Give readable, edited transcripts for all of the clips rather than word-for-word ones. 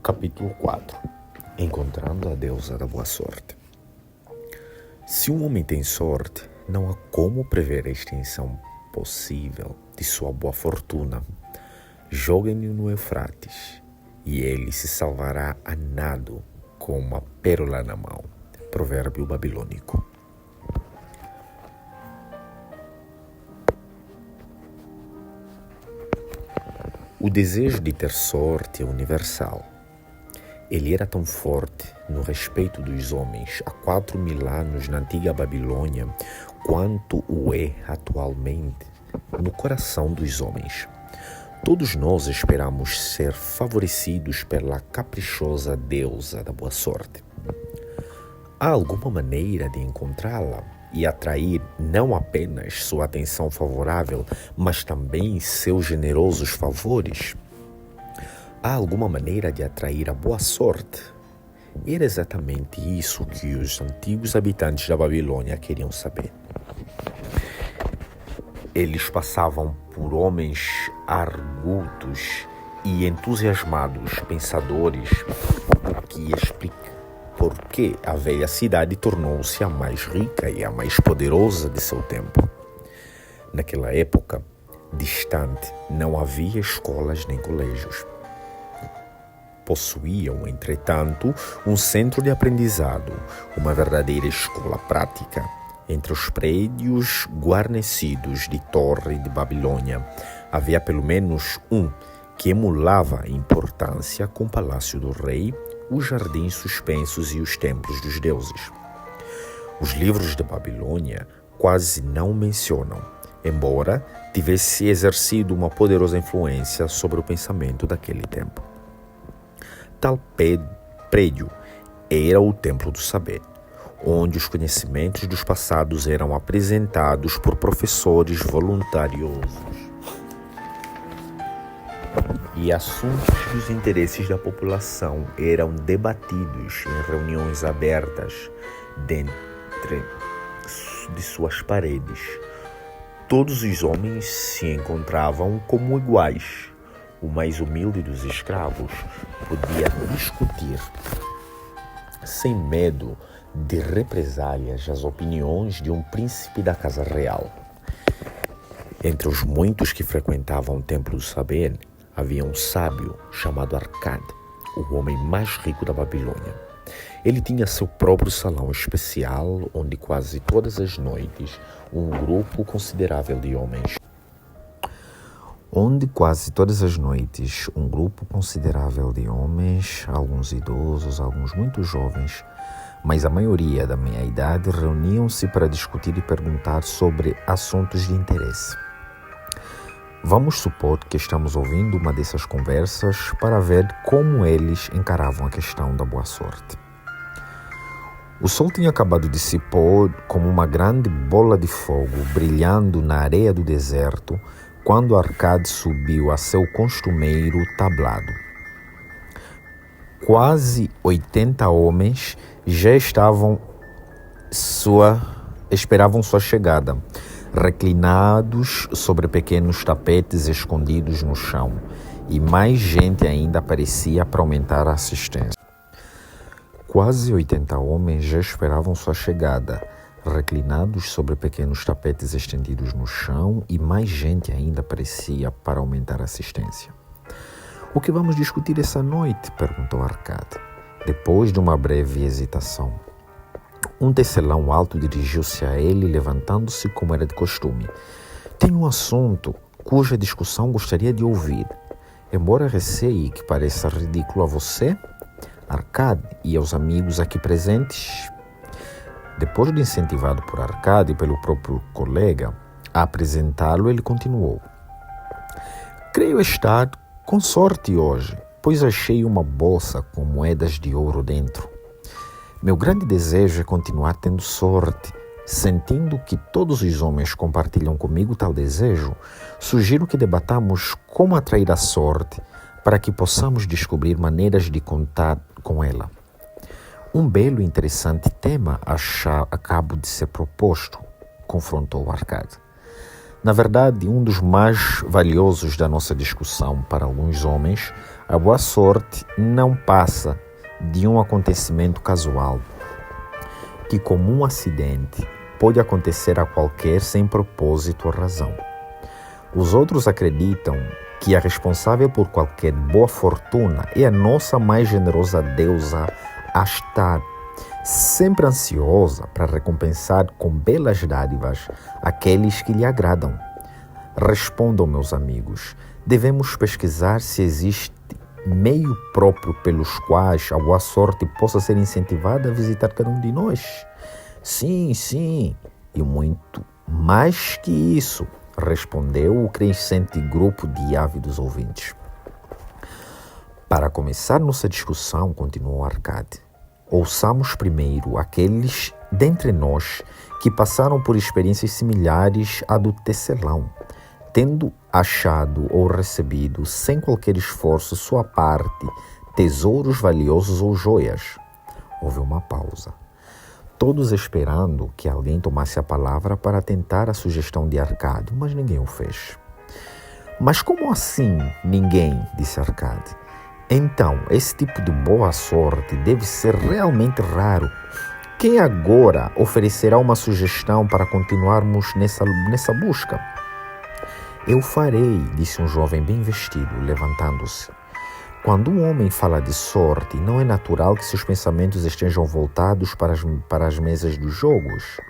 Capítulo 4. Encontrando a deusa da boa sorte. Se um homem tem sorte, não há como prever a extensão possível de sua boa fortuna. Joguem-no no Eufrates, e ele se salvará a nado com uma pérola na mão. Provérbio babilônico. O desejo de ter sorte é universal. Ele era tão forte no respeito dos homens há 4.000 anos na antiga Babilônia, quanto o é atualmente no coração dos homens. Todos nós esperamos ser favorecidos pela caprichosa deusa da boa sorte. Há alguma maneira de encontrá-la e atrair não apenas sua atenção favorável, mas também seus generosos favores? Há alguma maneira de atrair a boa sorte? Era exatamente isso que os antigos habitantes da Babilônia queriam saber. Eles passavam por homens argutos e entusiasmados pensadores, o que explica por que a velha cidade tornou-se a mais rica e a mais poderosa de seu tempo. Naquela época distante, não havia escolas nem colégios. Possuíam, entretanto, um centro de aprendizado, uma verdadeira escola prática. Entre os prédios guarnecidos de Torre de Babilônia, havia pelo menos um que emulava a importância com o Palácio do Rei, os jardins suspensos e os templos dos deuses. Os livros de Babilônia quase não mencionam, embora tivesse exercido uma poderosa influência sobre o pensamento daquele tempo. Tal prédio era o Templo do Saber, onde os conhecimentos dos passados eram apresentados por professores voluntariosos e assuntos dos interesses da população eram debatidos em reuniões abertas dentro de suas paredes. Todos os homens se encontravam como iguais. O mais humilde dos escravos podia discutir sem medo de represálias as opiniões de um príncipe da casa real. Entre os muitos que frequentavam o Templo do Saber, havia um sábio chamado Arcade, o homem mais rico da Babilônia. Ele tinha seu próprio salão especial, onde quase todas as noites um grupo considerável de homens alguns idosos, alguns muito jovens, mas a maioria da minha idade, reuniam-se para discutir e perguntar sobre assuntos de interesse. Vamos supor que estamos ouvindo uma dessas conversas para ver como eles encaravam a questão da boa sorte. O sol tinha acabado de se pôr como uma grande bola de fogo brilhando na areia do deserto, quando Arcade subiu a seu costumeiro tablado. Quase 80 homens já esperavam sua chegada, reclinados sobre pequenos tapetes escondidos no chão, e mais gente ainda aparecia para aumentar a assistência. Quase 80 homens já esperavam sua chegada, reclinados sobre pequenos tapetes estendidos no chão, e mais gente ainda aparecia para aumentar a assistência. O que vamos discutir essa noite? Perguntou Arcade, depois de uma breve hesitação. Um tecelão alto dirigiu-se a ele, levantando-se como era de costume. Tenho um assunto cuja discussão gostaria de ouvir. Embora receie que pareça ridículo a você, Arcade, e aos amigos aqui presentes. Depois de incentivado por Arcade e pelo próprio colega a apresentá-lo, ele continuou. Creio estar com sorte hoje, pois achei uma bolsa com moedas de ouro dentro. Meu grande desejo é continuar tendo sorte. Sentindo que todos os homens compartilham comigo tal desejo, sugiro que debatamos como atrair a sorte para que possamos descobrir maneiras de contar com ela. Um belo e interessante tema acabo de ser proposto, confrontou Arcade. Na verdade, um dos mais valiosos da nossa discussão para alguns homens, A boa sorte não passa de um acontecimento casual, que como um acidente pode acontecer a qualquer sem propósito ou razão. Os outros acreditam que a responsável por qualquer boa fortuna é a nossa mais generosa deusa Ashtar, sempre ansiosa para recompensar com belas dádivas aqueles que lhe agradam. Respondam, meus amigos, devemos pesquisar se existe meio próprio pelos quais a boa sorte possa ser incentivada a visitar cada um de nós. Sim, e muito mais que isso, respondeu o crescente grupo de ávidos ouvintes. Para começar nossa discussão, continuou Arcade, ouçamos primeiro aqueles dentre nós que passaram por experiências similares à do tecelão, tendo achado ou recebido, sem qualquer esforço sua parte, tesouros valiosos ou joias. Houve uma pausa, todos esperando que alguém tomasse a palavra para tentar a sugestão de Arcade, mas ninguém o fez. Mas como assim ninguém? Disse Arcade. Então, esse tipo de boa sorte deve ser realmente raro. Quem agora oferecerá uma sugestão para continuarmos nessa busca? Eu farei, disse um jovem bem vestido, levantando-se. Quando um homem fala de sorte, não é natural que seus pensamentos estejam voltados para as mesas dos jogos.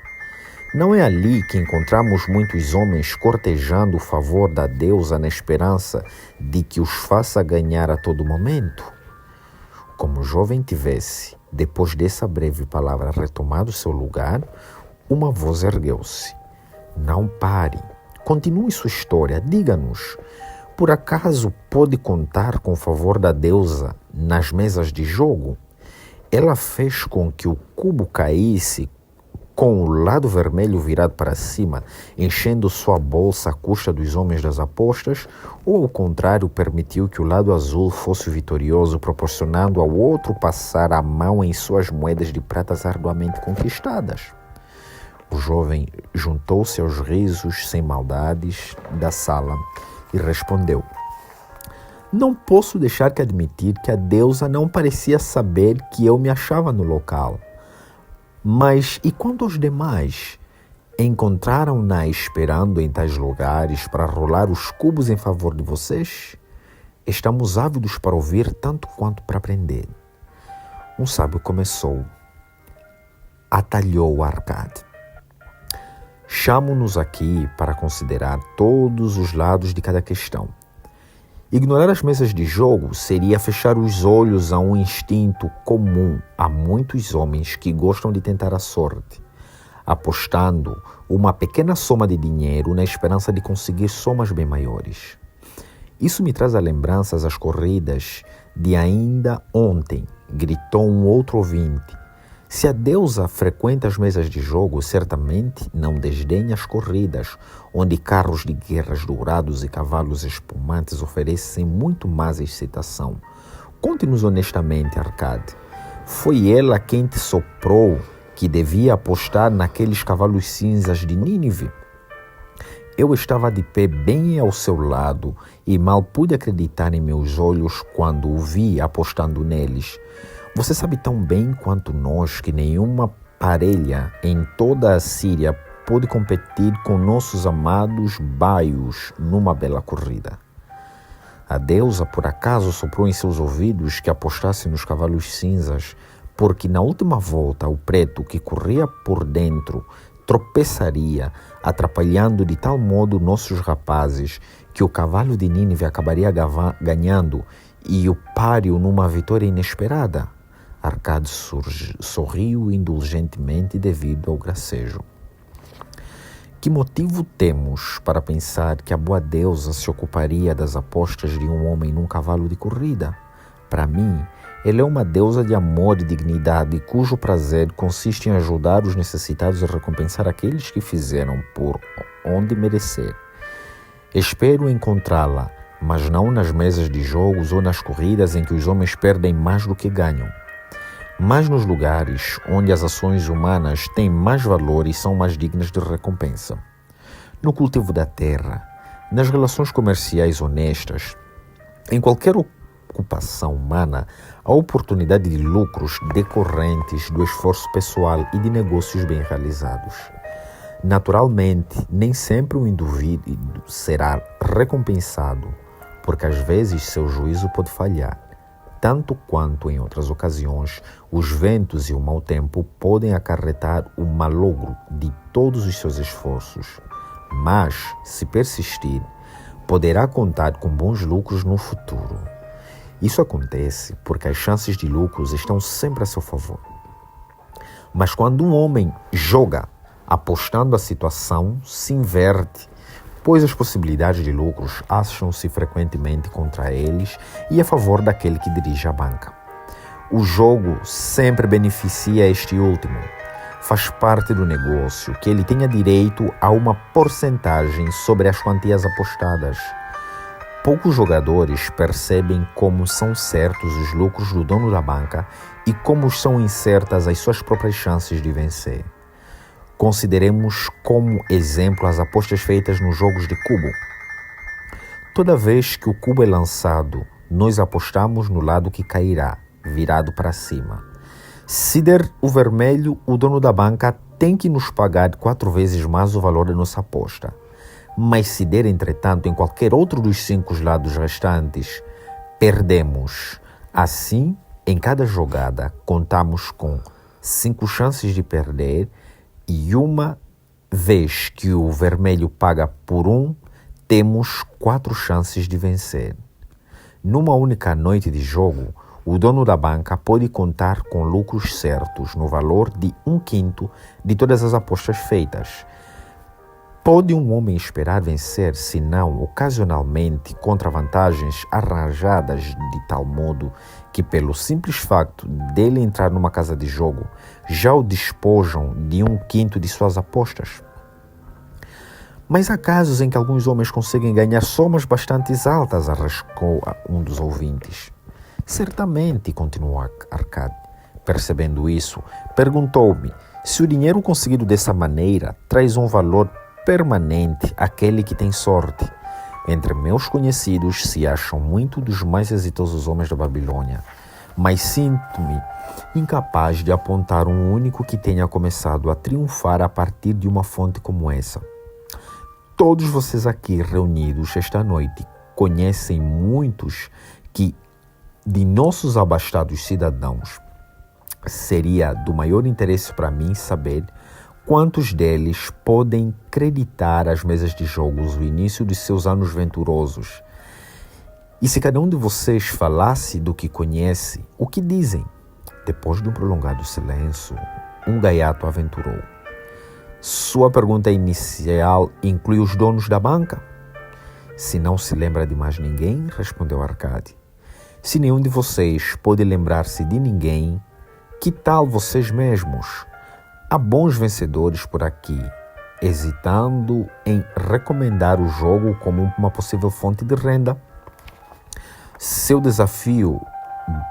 Não é ali que encontramos muitos homens cortejando o favor da deusa na esperança de que os faça ganhar a todo momento? Como o jovem tivesse, depois dessa breve palavra, retomado seu lugar, uma voz ergueu-se. Não pare. Continue sua história, diga-nos. Por acaso pode contar com o favor da deusa nas mesas de jogo? Ela fez com que o cubo caísse com o lado vermelho virado para cima, enchendo sua bolsa à custa dos homens das apostas, ou ao contrário, permitiu que o lado azul fosse vitorioso, proporcionando ao outro passar a mão em suas moedas de pratas arduamente conquistadas? O jovem juntou-se aos risos sem maldades da sala e respondeu: não posso deixar de admitir que a deusa não parecia saber que eu me achava no local. Mas e quanto aos demais? Encontraram-na esperando em tais lugares para rolar os cubos em favor de vocês? Estamos ávidos para ouvir tanto quanto para aprender. Um sábio começou. Atalhou Arcade. Chamo-nos aqui para considerar todos os lados de cada questão. Ignorar as mesas de jogo seria fechar os olhos a um instinto comum a muitos homens que gostam de tentar a sorte, apostando uma pequena soma de dinheiro na esperança de conseguir somas bem maiores. Isso me traz a lembranças às corridas de ainda ontem, gritou um outro ouvinte. Se a deusa frequenta as mesas de jogo, certamente não desdenha as corridas, onde carros de guerras dourados e cavalos espumantes oferecem muito mais excitação. Conte-nos honestamente, Arcade. Foi ela quem te soprou que devia apostar naqueles cavalos cinzas de Nínive? Eu estava de pé bem ao seu lado e mal pude acreditar em meus olhos quando o vi apostando neles. Você sabe tão bem quanto nós que nenhuma parelha em toda a Síria pôde competir com nossos amados baios numa bela corrida. A deusa, por acaso, soprou em seus ouvidos que apostasse nos cavalos cinzas, porque na última volta o preto que corria por dentro tropeçaria, atrapalhando de tal modo nossos rapazes que o cavalo de Nínive acabaria ganhando e o páreo numa vitória inesperada. Arcade sorriu indulgentemente devido ao gracejo. Que motivo temos para pensar que a boa deusa se ocuparia das apostas de um homem num cavalo de corrida? Para mim, ela é uma deusa de amor e dignidade, cujo prazer consiste em ajudar os necessitados a recompensar aqueles que fizeram por onde merecer. Espero encontrá-la, mas não nas mesas de jogos ou nas corridas em que os homens perdem mais do que ganham, mas nos lugares onde as ações humanas têm mais valor e são mais dignas de recompensa. No cultivo da terra, nas relações comerciais honestas, em qualquer ocupação humana a oportunidade de lucros decorrentes do esforço pessoal e de negócios bem realizados. Naturalmente, nem sempre o indivíduo será recompensado, porque às vezes seu juízo pode falhar. Tanto quanto em outras ocasiões, os ventos e o mau tempo podem acarretar o malogro de todos os seus esforços. Mas, se persistir, poderá contar com bons lucros no futuro. Isso acontece porque as chances de lucros estão sempre a seu favor. Mas quando um homem joga, apostando a situação se inverte, pois as possibilidades de lucros acham-se frequentemente contra eles e a favor daquele que dirige a banca. O jogo sempre beneficia este último. Faz parte do negócio que ele tenha direito a uma porcentagem sobre as quantias apostadas. Poucos jogadores percebem como são certos os lucros do dono da banca e como são incertas as suas próprias chances de vencer. Consideremos como exemplo as apostas feitas nos jogos de cubo. Toda vez que o cubo é lançado, nós apostamos no lado que cairá, virado para cima. Se der o vermelho, o dono da banca tem que nos pagar 4 vezes mais o valor da nossa aposta. Mas se der, entretanto, em qualquer outro dos 5 lados restantes, perdemos. Assim, em cada jogada, contamos com 5 chances de perder e uma vez que o vermelho paga por 1, temos 4 chances de vencer. Numa única noite de jogo, o dono da banca pode contar com lucros certos no valor de 1/5 de todas as apostas feitas. Pode um homem esperar vencer, se não, ocasionalmente, contra vantagens arranjadas de tal modo que, pelo simples facto dele entrar numa casa de jogo, já o despojam de 1/5 de suas apostas? Mas há casos em que alguns homens conseguem ganhar somas bastante altas, arriscou um dos ouvintes. Certamente, continuou Arcade. Percebendo isso, perguntou-me se o dinheiro conseguido dessa maneira traz um valor permanente àquele que tem sorte. Entre meus conhecidos se acham muito dos mais exitosos homens da Babilônia, mas sinto-me incapaz de apontar um único que tenha começado a triunfar a partir de uma fonte como essa. Todos vocês aqui reunidos esta noite conhecem muitos que, de nossos abastados cidadãos, seria do maior interesse para mim saber quantos deles podem creditar às mesas de jogos o início de seus anos venturosos. E se cada um de vocês falasse do que conhece, o que dizem? Depois de um prolongado silêncio, um gaiato aventurou. Sua pergunta inicial inclui os donos da banca? Se não se lembra de mais ninguém, respondeu Arcade. Se nenhum de vocês pode lembrar-se de ninguém, que tal vocês mesmos? Há bons vencedores por aqui, hesitando em recomendar o jogo como uma possível fonte de renda. Seu desafio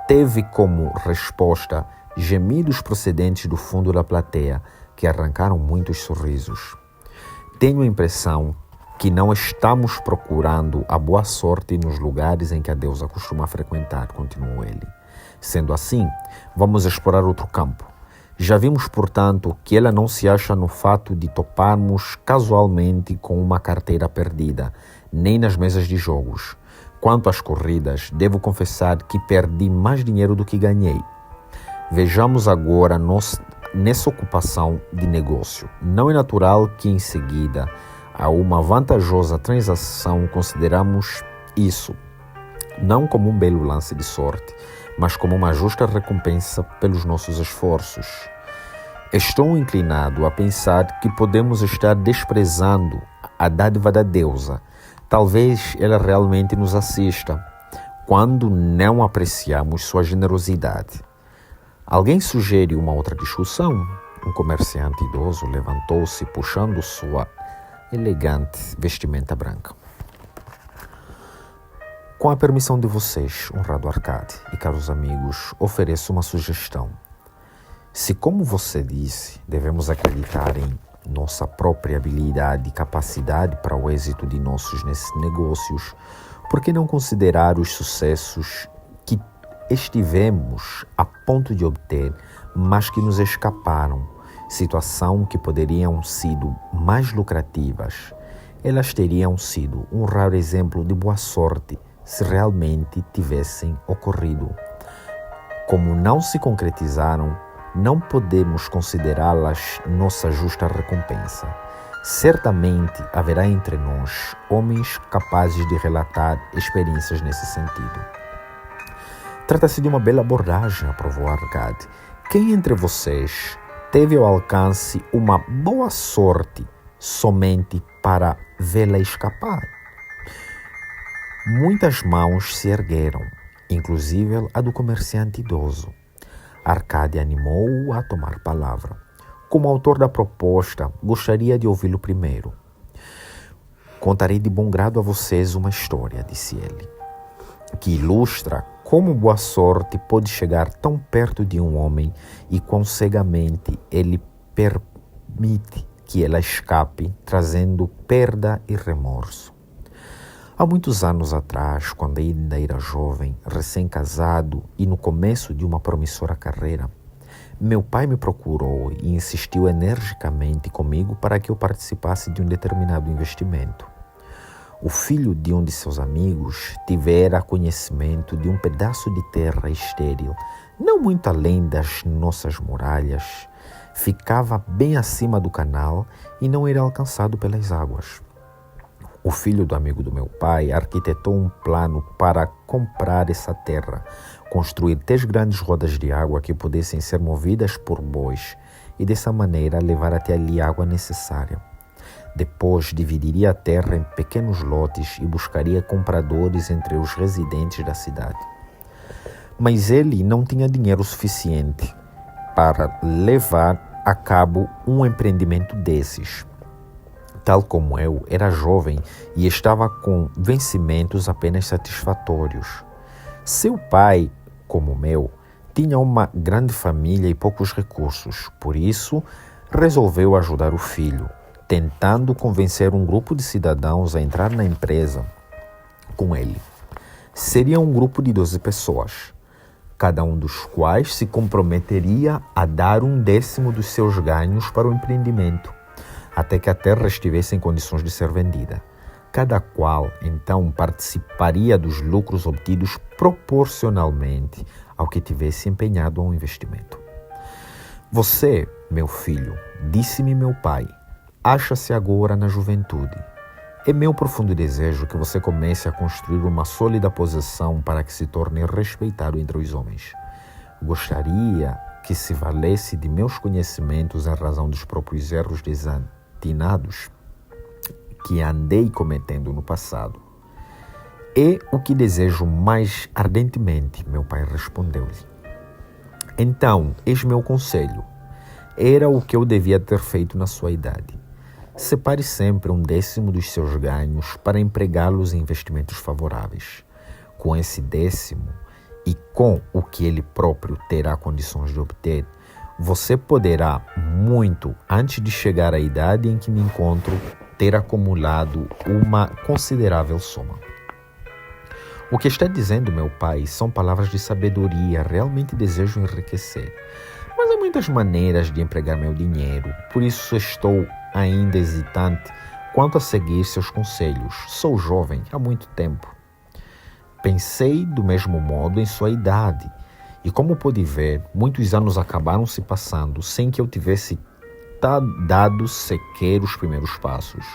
teve como resposta gemidos procedentes do fundo da plateia, que arrancaram muitos sorrisos. Tenho a impressão que não estamos procurando a boa sorte nos lugares em que a deusa costuma frequentar, continuou ele. Sendo assim, vamos explorar outro campo. Já vimos, portanto, que ela não se acha no fato de toparmos casualmente com uma carteira perdida, nem nas mesas de jogos. Quanto às corridas, devo confessar que perdi mais dinheiro do que ganhei. Vejamos agora nessa ocupação de negócio. Não é natural que em seguida a uma vantajosa transação consideramos isso não como um belo lance de sorte, mas como uma justa recompensa pelos nossos esforços. Estou inclinado a pensar que podemos estar desprezando a dádiva da deusa. Talvez ela realmente nos assista, quando não apreciamos sua generosidade. Alguém sugere uma outra discussão? Um comerciante idoso levantou-se, puxando sua elegante vestimenta branca. Com a permissão de vocês, honrado Arcade e caros amigos, ofereço uma sugestão. Se, como você disse, devemos acreditar em nossa própria habilidade e capacidade para o êxito de nossos negócios, por que não considerar os sucessos estivemos a ponto de obter, mas que nos escaparam, situação que poderiam sido mais lucrativas. Elas teriam sido um raro exemplo de boa sorte se realmente tivessem ocorrido. Como não se concretizaram, não podemos considerá-las nossa justa recompensa. Certamente haverá entre nós homens capazes de relatar experiências nesse sentido. Trata-se de uma bela abordagem, aprovou Arcade. Quem entre vocês teve ao alcance uma boa sorte somente para vê-la escapar? Muitas mãos se ergueram, inclusive a do comerciante idoso. Arcade animou-o a tomar palavra. Como autor da proposta, gostaria de ouvi-lo primeiro. Contarei de bom grado a vocês uma história, disse ele, que ilustra como boa sorte pode chegar tão perto de um homem e quão cegamente ele permite que ela escape, trazendo perda e remorso. Há muitos anos atrás, quando ainda era jovem, recém-casado e no começo de uma promissora carreira, meu pai me procurou e insistiu energicamente comigo para que eu participasse de um determinado investimento. O filho de um de seus amigos tivera conhecimento de um pedaço de terra estéril, não muito além das nossas muralhas, ficava bem acima do canal e não era alcançado pelas águas. O filho do amigo do meu pai arquitetou um plano para comprar essa terra, construir 3 grandes rodas de água que pudessem ser movidas por bois e dessa maneira levar até ali a água necessária. Depois dividiria a terra em pequenos lotes e buscaria compradores entre os residentes da cidade. Mas ele não tinha dinheiro suficiente para levar a cabo um empreendimento desses. Tal como eu, era jovem e estava com vencimentos apenas satisfatórios. Seu pai, como o meu, tinha uma grande família e poucos recursos, por isso resolveu ajudar o filho, tentando convencer um grupo de cidadãos a entrar na empresa com ele. Seria um grupo de 12 pessoas, cada um dos quais se comprometeria a dar 1/10 dos seus ganhos para o empreendimento, até que a terra estivesse em condições de ser vendida. Cada qual, então, participaria dos lucros obtidos proporcionalmente ao que tivesse empenhado ao investimento. Você, meu filho, disse-me meu pai, acha-se agora na juventude. É meu profundo desejo que você comece a construir uma sólida posição para que se torne respeitado entre os homens. Gostaria que se valesse de meus conhecimentos em razão dos próprios erros desatinados que andei cometendo no passado. É o que desejo mais ardentemente, meu pai respondeu-lhe. Então, eis meu conselho. Era o que eu devia ter feito na sua idade. Separe sempre 1/10 dos seus ganhos para empregá-los em investimentos favoráveis. Com esse 10 e com o que ele próprio terá condições de obter, você poderá muito, antes de chegar à idade em que me encontro, ter acumulado uma considerável soma. O que está dizendo meu pai são palavras de sabedoria, realmente desejo enriquecer. Mas há muitas maneiras de empregar meu dinheiro, por isso estou ainda hesitante quanto a seguir seus conselhos. Sou jovem há muito tempo. Pensei do mesmo modo em sua idade, e como pôde ver, muitos anos acabaram se passando sem que eu tivesse dado sequer os primeiros passos.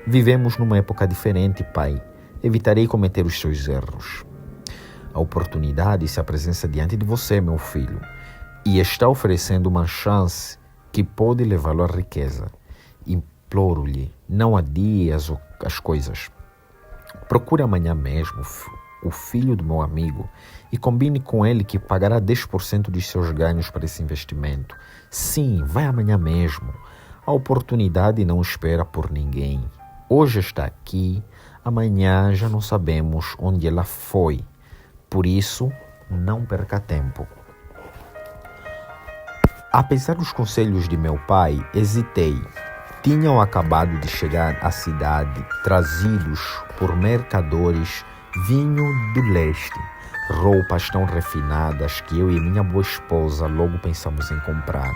Vivemos numa época diferente, pai. Evitarei cometer os seus erros. A oportunidade se apresenta diante de você, meu filho, e está oferecendo uma chance que pode levá-lo à riqueza. Imploro-lhe, não adie as coisas. Procure amanhã mesmo o filho do meu amigo e combine com ele que pagará 10% dos seus ganhos para esse investimento. Sim, vai amanhã mesmo. A oportunidade não espera por ninguém. Hoje está aqui, amanhã já não sabemos onde ela foi. Por isso, não perca tempo. Apesar dos conselhos de meu pai, hesitei. Tinham acabado de chegar à cidade, trazidos por mercadores vinho do leste, roupas tão refinadas que eu e minha boa esposa logo pensamos em comprar.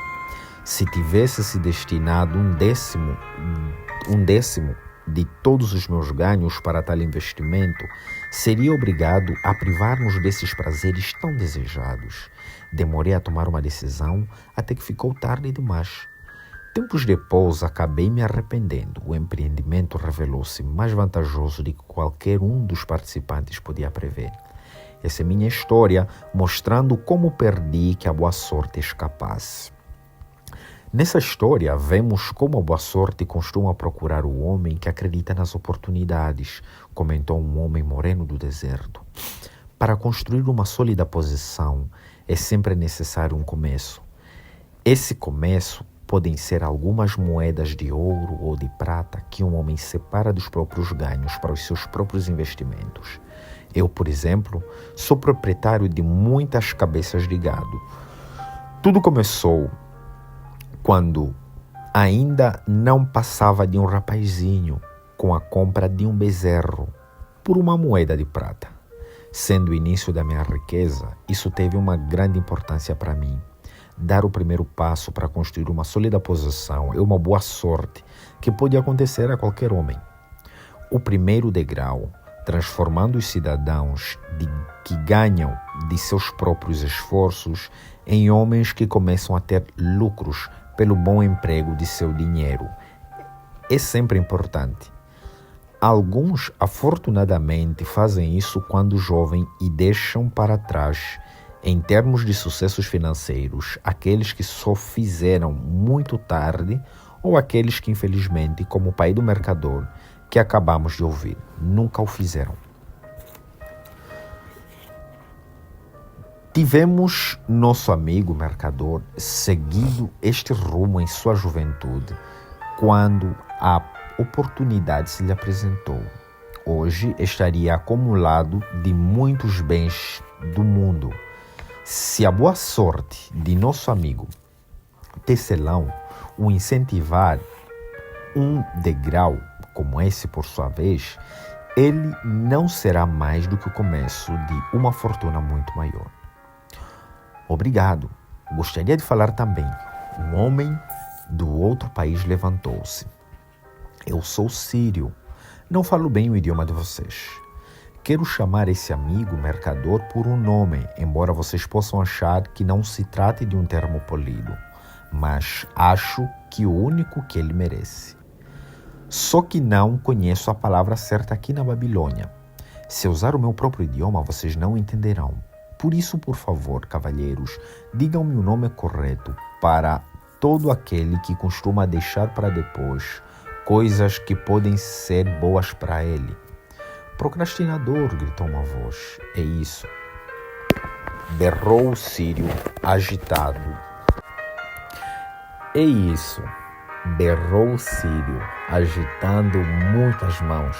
Se tivesse se destinado um décimo de todos os meus ganhos para tal investimento, seria obrigado a privar-nos desses prazeres tão desejados. Demorei a tomar uma decisão até que ficou tarde demais. Tempos depois, acabei me arrependendo. O empreendimento revelou-se mais vantajoso do que qualquer um dos participantes podia prever. Essa é minha história, mostrando como perdi que a boa sorte escapasse. Nessa história, vemos como a boa sorte costuma procurar o homem que acredita nas oportunidades, comentou um homem moreno do deserto. Para construir uma sólida posição, é sempre necessário um começo. Esse começo podem ser algumas moedas de ouro ou de prata que um homem separa dos próprios ganhos para os seus próprios investimentos. Eu, por exemplo, sou proprietário de muitas cabeças de gado. Tudo começou quando ainda não passava de um rapazinho com a compra de um bezerro por uma moeda de prata. Sendo o início da minha riqueza, isso teve uma grande importância para mim. Dar o primeiro passo para construir uma sólida posição é uma boa sorte que pode acontecer a qualquer homem. O primeiro degrau, transformando os cidadãos que ganham de seus próprios esforços em homens que começam a ter lucros pelo bom emprego de seu dinheiro, é sempre importante. Alguns, afortunadamente, fazem isso quando jovem e deixam para trás, em termos de sucessos financeiros, aqueles que só fizeram muito tarde ou aqueles que, infelizmente, como o pai do mercador, que acabamos de ouvir, nunca o fizeram. Tivemos nosso amigo mercador seguido este rumo em sua juventude, quando a oportunidade se lhe apresentou. Hoje estaria acumulado de muitos bens do mundo. Se a boa sorte de nosso amigo tecelão o incentivar um degrau como esse por sua vez, ele não será mais do que o começo de uma fortuna muito maior. Obrigado. Gostaria de falar também. Um homem do outro país levantou-se. Eu sou sírio. Não falo bem o idioma de vocês. Quero chamar esse amigo mercador por um nome, embora vocês possam achar que não se trate de um termo polido, mas acho que o único que ele merece. Só que não conheço a palavra certa aqui na Babilônia. Se usar o meu próprio idioma, vocês não entenderão. Por isso, por favor, cavalheiros, digam-me o nome correto para todo aquele que costuma deixar para depois coisas que podem ser boas para ele. Procrastinador, gritou uma voz. É isso. Berrou o sírio, agitado. É isso. Berrou o sírio, agitando muitas mãos.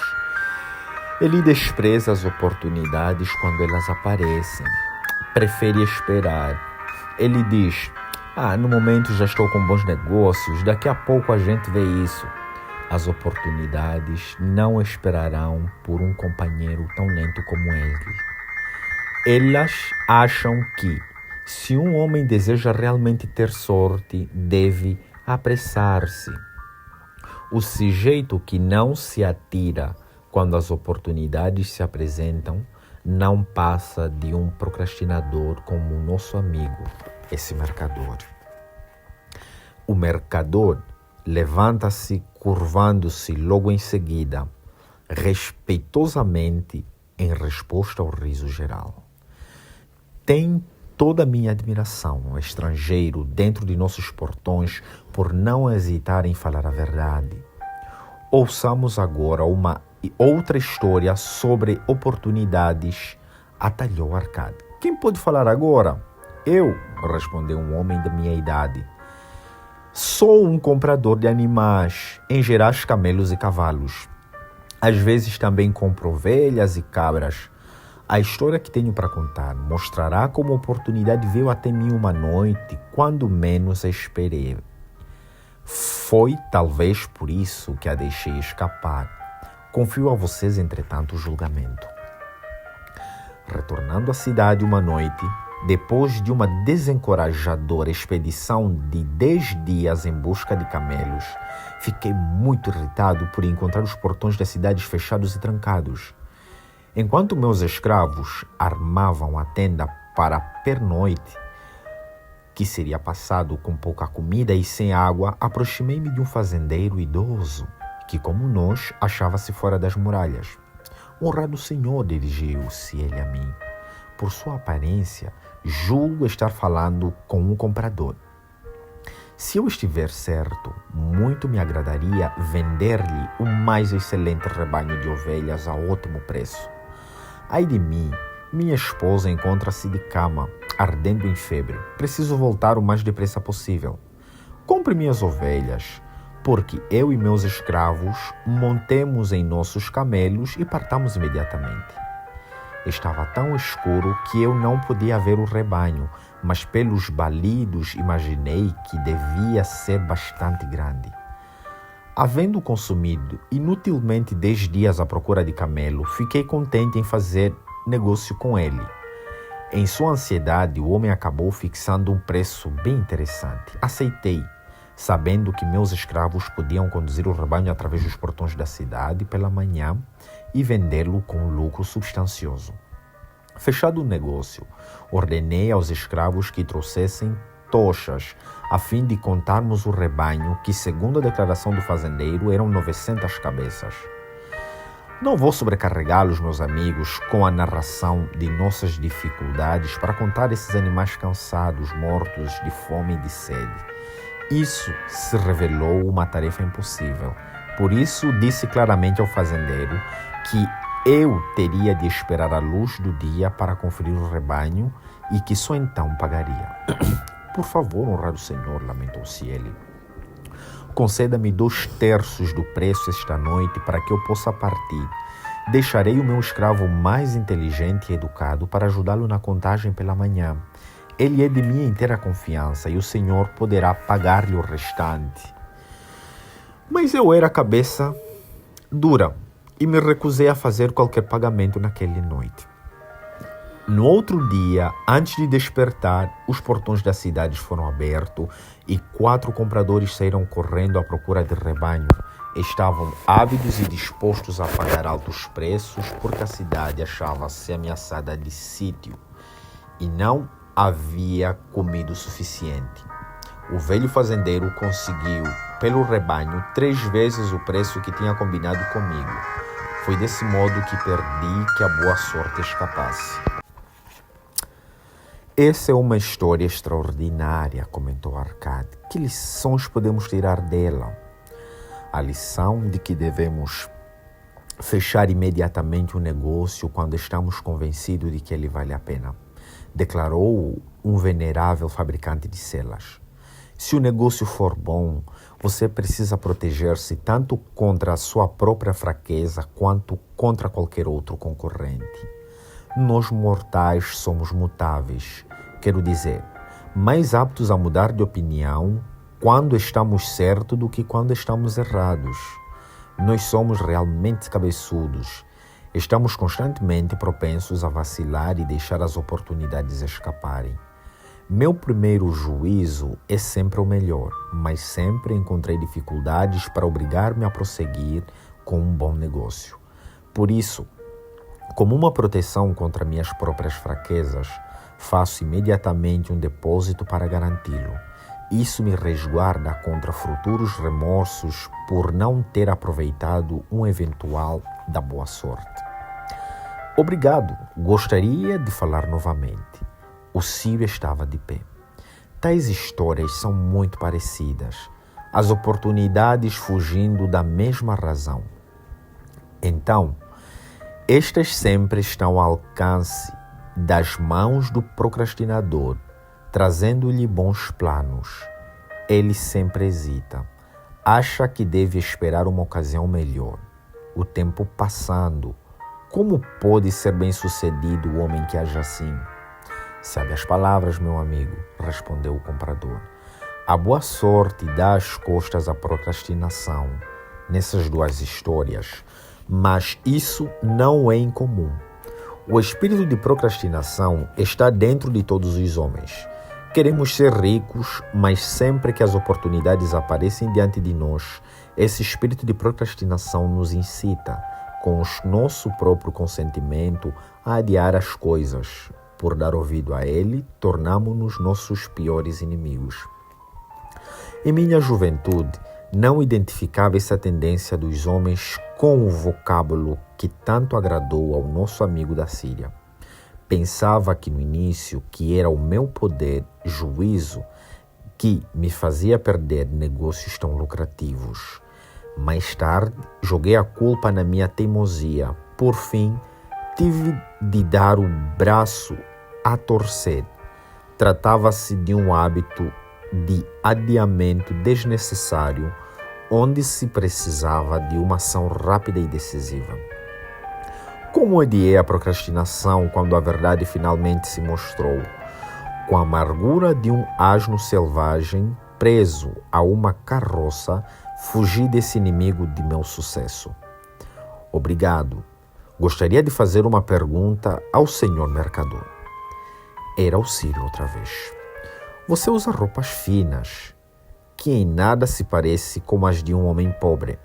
Ele despreza as oportunidades quando elas aparecem. Prefere esperar. Ele diz, no momento já estou com bons negócios, daqui a pouco a gente vê isso. As oportunidades não esperarão por um companheiro tão lento como ele. Elas acham que, se um homem deseja realmente ter sorte, deve apressar-se. O sujeito que não se atira quando as oportunidades se apresentam não passa de um procrastinador como o nosso amigo, esse mercador. O mercador levanta-se, curvando-se logo em seguida, respeitosamente, em resposta ao riso geral. Tem toda a minha admiração, um estrangeiro dentro de nossos portões, por não hesitar em falar a verdade. Ouçamos agora uma outra história sobre oportunidades, atalhou Arcade. Quem pode falar agora? Eu, respondeu um homem da minha idade. Sou um comprador de animais, em geral camelos e cavalos. Às vezes também compro ovelhas e cabras. A história que tenho para contar mostrará como a oportunidade veio até mim uma noite, quando menos a esperei. Foi talvez por isso que a deixei escapar. Confio a vocês, entretanto, o julgamento. Retornando à cidade uma noite, depois de uma desencorajadora expedição de 10 dias em busca de camelos, fiquei muito irritado por encontrar os portões das cidades fechados e trancados. Enquanto meus escravos armavam a tenda para a pernoite, que seria passado com pouca comida e sem água, aproximei-me de um fazendeiro idoso, que, como nós, achava-se fora das muralhas. Honrado senhor, dirigiu-se ele a mim. Por sua aparência, julgo estar falando com um comprador. Se eu estiver certo, muito me agradaria vender-lhe o mais excelente rebanho de ovelhas a ótimo preço. Ai de mim, minha esposa encontra-se de cama, ardendo em febre. Preciso voltar o mais depressa possível. Compre minhas ovelhas, porque eu e meus escravos montemos em nossos camelos e partamos imediatamente. Estava tão escuro que eu não podia ver o rebanho, mas pelos balidos imaginei que devia ser bastante grande. Havendo consumido inutilmente 10 dias à procura de camelo, fiquei contente em fazer negócio com ele. Em sua ansiedade, o homem acabou fixando um preço bem interessante. Aceitei, sabendo que meus escravos podiam conduzir o rebanho através dos portões da cidade pela manhã e vendê-lo com um lucro substancioso. Fechado o negócio, ordenei aos escravos que trouxessem tochas, a fim de contarmos o rebanho, que, segundo a declaração do fazendeiro, eram 900 cabeças. Não vou sobrecarregá-los, meus amigos, com a narração de nossas dificuldades para contar esses animais cansados, mortos de fome e de sede. Isso se revelou uma tarefa impossível. Por isso, disse claramente ao fazendeiro que eu teria de esperar a luz do dia para conferir o rebanho e que só então pagaria. Por favor, honrado senhor, lamentou-se ele. Conceda-me 2/3 do preço esta noite para que eu possa partir. Deixarei o meu escravo mais inteligente e educado para ajudá-lo na contagem pela manhã. Ele é de minha inteira confiança e o senhor poderá pagar-lhe o restante. Mas eu era cabeça dura e me recusei a fazer qualquer pagamento naquela noite. No outro dia, antes de despertar, os portões da cidade foram abertos e 4 compradores saíram correndo à procura de rebanho. Estavam ávidos e dispostos a pagar altos preços porque a cidade achava-se ameaçada de sítio e não havia comida o suficiente. O velho fazendeiro conseguiu, pelo rebanho, 3 vezes o preço que tinha combinado comigo. Foi desse modo que perdi que a boa sorte escapasse. Essa é uma história extraordinária, comentou Arcade. Que lições podemos tirar dela? A lição de que devemos fechar imediatamente o negócio quando estamos convencidos de que ele vale a pena, declarou um venerável fabricante de selas. Se o negócio for bom, você precisa proteger-se tanto contra a sua própria fraqueza quanto contra qualquer outro concorrente. Nós mortais somos mutáveis, quero dizer, mais aptos a mudar de opinião quando estamos certos do que quando estamos errados. Nós somos realmente cabeçudos. Estamos constantemente propensos a vacilar e deixar as oportunidades escaparem. Meu primeiro juízo é sempre o melhor, mas sempre encontrei dificuldades para obrigar-me a prosseguir com um bom negócio. Por isso, como uma proteção contra minhas próprias fraquezas, faço imediatamente um depósito para garanti-lo. Isso me resguarda contra futuros remorsos por não ter aproveitado um eventual da boa sorte. Obrigado, gostaria de falar novamente. O Círio estava de pé. Tais histórias são muito parecidas, as oportunidades fugindo da mesma razão. Então, estas sempre estão ao alcance das mãos do procrastinador, trazendo-lhe bons planos. Ele sempre hesita. Acha que deve esperar uma ocasião melhor. O tempo passando. Como pode ser bem-sucedido o homem que age assim? Sabe as palavras, meu amigo, respondeu o comprador. A boa sorte dá as costas à procrastinação nessas 2 histórias, mas isso não é incomum. O espírito de procrastinação está dentro de todos os homens. Queremos ser ricos, mas sempre que as oportunidades aparecem diante de nós, esse espírito de procrastinação nos incita, com o nosso próprio consentimento, a adiar as coisas. Por dar ouvido a ele, tornamo-nos nossos piores inimigos. Em minha juventude, não identificava essa tendência dos homens com o vocábulo que tanto agradou ao nosso amigo da Síria. Pensava que no início que era o meu poder, juízo, que me fazia perder negócios tão lucrativos. Mais tarde, joguei a culpa na minha teimosia. Por fim, tive de dar o braço a torcer. Tratava-se de um hábito de adiamento desnecessário, onde se precisava de uma ação rápida e decisiva. Como odiei a procrastinação quando a verdade finalmente se mostrou, com a amargura de um asno selvagem preso a uma carroça, fugi desse inimigo de meu sucesso. Obrigado. Gostaria de fazer uma pergunta ao senhor mercador. Era o Sírio outra vez. Você usa roupas finas, que em nada se parece com as de um homem pobre,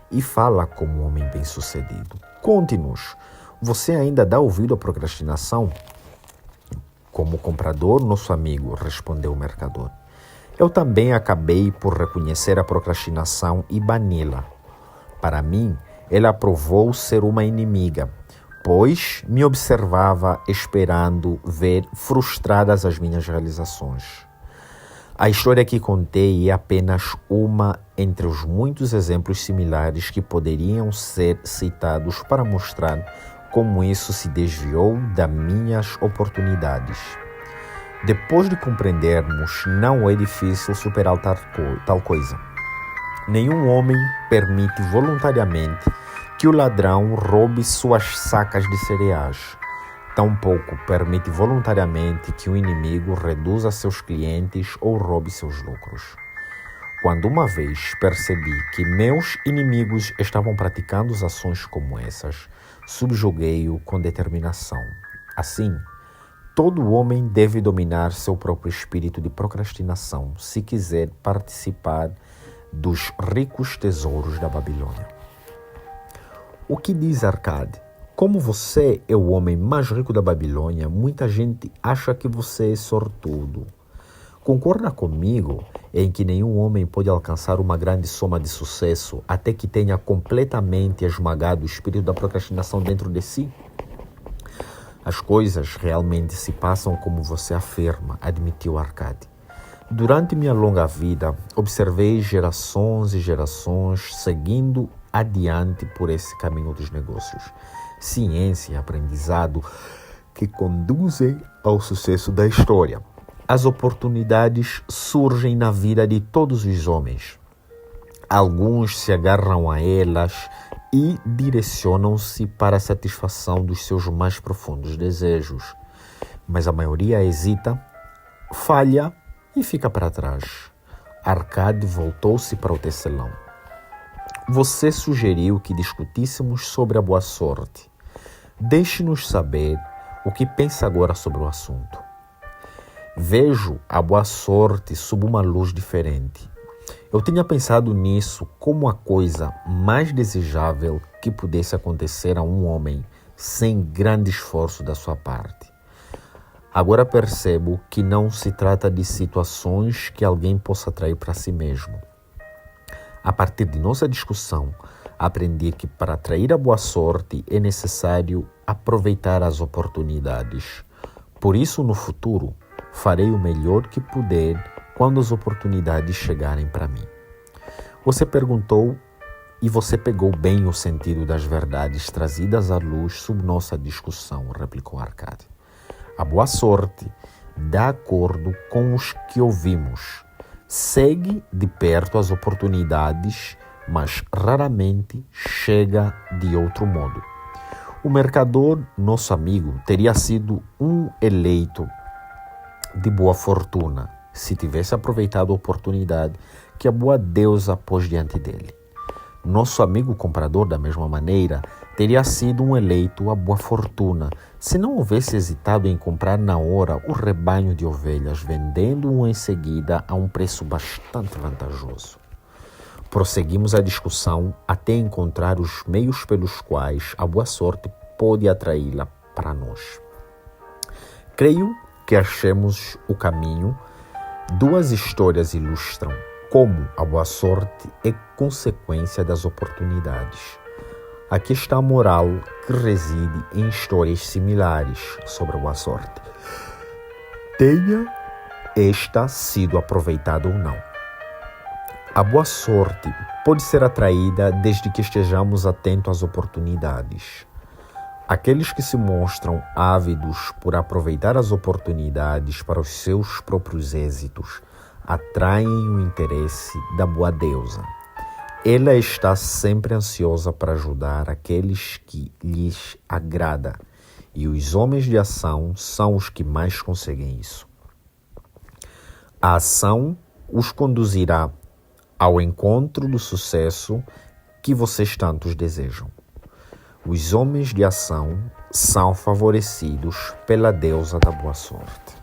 e fala como um homem bem-sucedido. Conte-nos, você ainda dá ouvido à procrastinação? Como comprador, nosso amigo, respondeu o mercador. Eu também acabei por reconhecer a procrastinação e bani-la. Para mim, ela provou ser uma inimiga, pois me observava esperando ver frustradas as minhas realizações. A história que contei é apenas uma entre os muitos exemplos similares que poderiam ser citados para mostrar como isso se desviou das minhas oportunidades. Depois de compreendermos, não é difícil superar tal coisa. Nenhum homem permite voluntariamente que o ladrão roube suas sacas de cereais. Tampouco permite voluntariamente que o inimigo reduza seus clientes ou roube seus lucros. Quando uma vez percebi que meus inimigos estavam praticando ações como essas, subjuguei-o com determinação. Assim, todo homem deve dominar seu próprio espírito de procrastinação se quiser participar dos ricos tesouros da Babilônia. O que diz Arcade? Como você é o homem mais rico da Babilônia, muita gente acha que você é sortudo. Concorda comigo em que nenhum homem pode alcançar uma grande soma de sucesso até que tenha completamente esmagado o espírito da procrastinação dentro de si? As coisas realmente se passam como você afirma, admitiu Arcade. Durante minha longa vida, observei gerações e gerações seguindo adiante por esse caminho dos negócios. Ciência e aprendizado que conduzem ao sucesso da história. As oportunidades surgem na vida de todos os homens. Alguns se agarram a elas e direcionam-se para a satisfação dos seus mais profundos desejos. Mas a maioria hesita, falha e fica para trás. Arcade voltou-se para o tecelão. Você sugeriu que discutíssemos sobre a boa sorte. Deixe-nos saber o que pensa agora sobre o assunto. Vejo a boa sorte sob uma luz diferente. Eu tinha pensado nisso como a coisa mais desejável que pudesse acontecer a um homem sem grande esforço da sua parte. Agora percebo que não se trata de situações que alguém possa atrair para si mesmo. A partir de nossa discussão, aprendi que para atrair a boa sorte é necessário aproveitar as oportunidades. Por isso, no futuro, farei o melhor que puder quando as oportunidades chegarem para mim. Você perguntou e você pegou bem o sentido das verdades trazidas à luz sob nossa discussão, replicou Arcade. A boa sorte, de acordo com os que ouvimos, segue de perto as oportunidades, mas raramente chega de outro modo. O mercador, nosso amigo, teria sido um eleito de boa fortuna se tivesse aproveitado a oportunidade que a boa deusa pôs diante dele. Nosso amigo comprador, da mesma maneira, teria sido um eleito à boa fortuna se não houvesse hesitado em comprar na hora o rebanho de ovelhas, vendendo-o em seguida a um preço bastante vantajoso. Prosseguimos a discussão até encontrar os meios pelos quais a boa sorte pode atraí-la para nós. Creio que achemos o caminho. Duas histórias ilustram como a boa sorte é consequência das oportunidades. Aqui está a moral que reside em histórias similares sobre a boa sorte. Tenha esta sido aproveitada ou não. A boa sorte pode ser atraída desde que estejamos atentos às oportunidades. Aqueles que se mostram ávidos por aproveitar as oportunidades para os seus próprios êxitos atraem o interesse da boa deusa. Ela está sempre ansiosa para ajudar aqueles que lhes agrada, e os homens de ação são os que mais conseguem isso. A ação os conduzirá ao encontro do sucesso que vocês tantos desejam. Os homens de ação são favorecidos pela deusa da boa sorte.